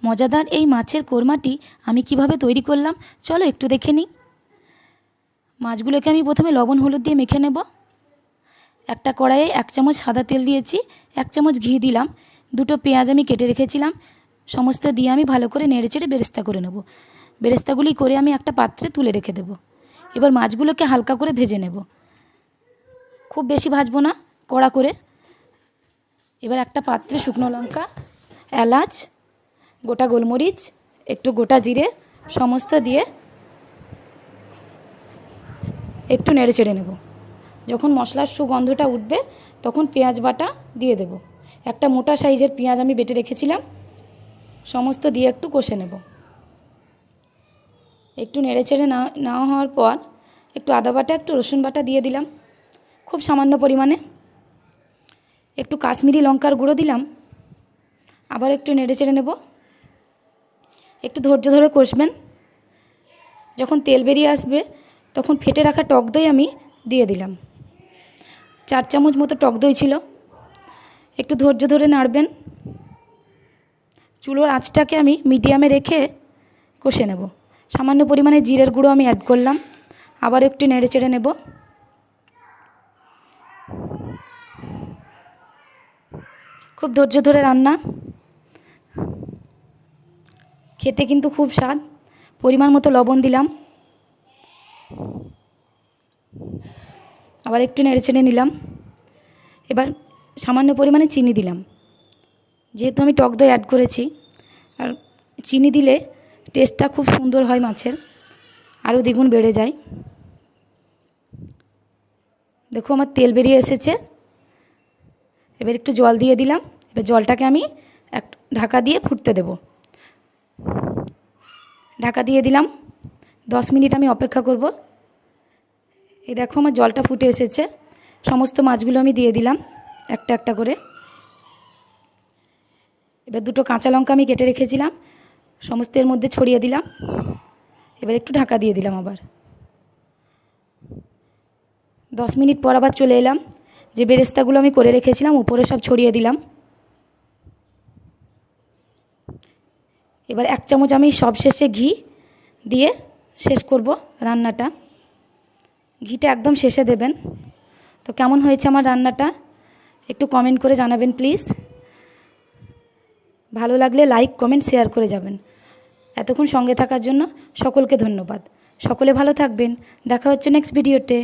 মজাদার এই মাছের কোরমাটি আমি কিভাবে তৈরি করলাম চলো একটু দেখে নিই। মাছগুলোকে আমি প্রথমে লবণ হলুদ দিয়ে মেখে নেব। একটা কড়াইয়ে 1 চামচ সাদা তেল দিয়েছি, 1 চামচ ঘি দিলাম, 2টো পেঁয়াজ আমি কেটে রেখেছিলাম, সমস্ত দিয়ে আমি ভালো করে নেড়েচেড়ে বেরেস্তা করে নেব। বেরেস্তাগুলি করে আমি একটা পাত্রে তুলে রেখে দেব। এবার মাছগুলোকে হালকা করে ভেজে নেব, খুব বেশি ভাজবো না, কড়া করে। এবার একটা পাত্রে শুকনো লঙ্কা, এলাচ, গোটা গোলমরিচ, একটু গোটা জিরে সমস্ত দিয়ে একটু নেড়ে চেড়ে নেব। যখন মশলার সুগন্ধটা উঠবে তখন পেঁয়াজ বাটা দিয়ে দেব। একটা মোটা সাইজের পেঁয়াজ আমি বেটে রেখেছিলাম, সমস্ত দিয়ে একটু কষে নেব। একটু নেড়ে চেড়ে না হওয়ার পর একটু আদা বাটা, একটু রসুন বাটা দিয়ে দিলাম খুব সামান্য পরিমাণে। একটু কাশ্মীরি লঙ্কার গুঁড়ো দিলাম, আবার একটু নেড়ে চেড়ে নেব। একটু ধৈর্য ধরে কষবেন। যখন তেল বেরিয়ে আসবে তখন ফেটে রাখা টক দই আমি দিয়ে দিলাম। 4 চামচ মতো টক দই ছিল। একটু ধৈর্য ধরে নাড়বেন। চুলোর আঁচটাকে আমি মিডিয়ামে রেখে কষে নেব। সামান্য পরিমাণে জিরের গুঁড়ো আমি অ্যাড করলাম, আবার একটু নেড়ে চেড়ে নেব। খুব ধৈর্য ধরে রান্না, খেতে কিন্তু খুব স্বাদ। পরিমাণ মতো লবণ দিলাম, আবার একটু নেড়ে চেড়ে নিলাম। এবার সামান্য পরিমাণে চিনি দিলাম, যেহেতু আমি টক দই অ্যাড করেছি, আর চিনি দিলে টেস্টটা খুব সুন্দর হয় মাছের, আরও দ্বিগুণ বেড়ে যায়। দেখো আমার তেল বেরিয়ে এসেছে। এবার একটু জল দিয়ে দিলাম। এবার জলটাকে আমি ঢাকা দিয়ে ফুটতে দেব। ঢাকা দিয়ে দিলাম, 10 মিনিট আমি অপেক্ষা করব। এই দেখো আমার জলটা ফুটে এসেছে। সমস্ত মাছগুলো আমি দিয়ে দিলাম একটা একটা করে। এবার 2টো কাঁচা লঙ্কা আমি কেটে রেখেছিলাম, সমস্ত এর মধ্যে ছড়িয়ে দিলাম। এবার একটু ঢাকা দিয়ে দিলাম। আবার 10 মিনিট পর আবার চলে এলাম। যে বেরেস্তাগুলো আমি করে রেখেছিলাম উপরে সব ছড়িয়ে দিলাম। এবার 1 চামচ আমি সবশেষে ঘি দিয়ে শেষ করব রান্নাটা। ঘিটা একদম শেষে দেবেন। তো কেমন হয়েছে আমার রান্নাটা একটু কমেন্ট করে জানাবেন প্লিজ। ভালো লাগলে লাইক, কমেন্ট, শেয়ার করে যাবেন। এতক্ষণ সঙ্গে থাকার জন্য সকলকে ধন্যবাদ। সকলে ভালো থাকবেন। দেখা হচ্ছে নেক্সট ভিডিওতে।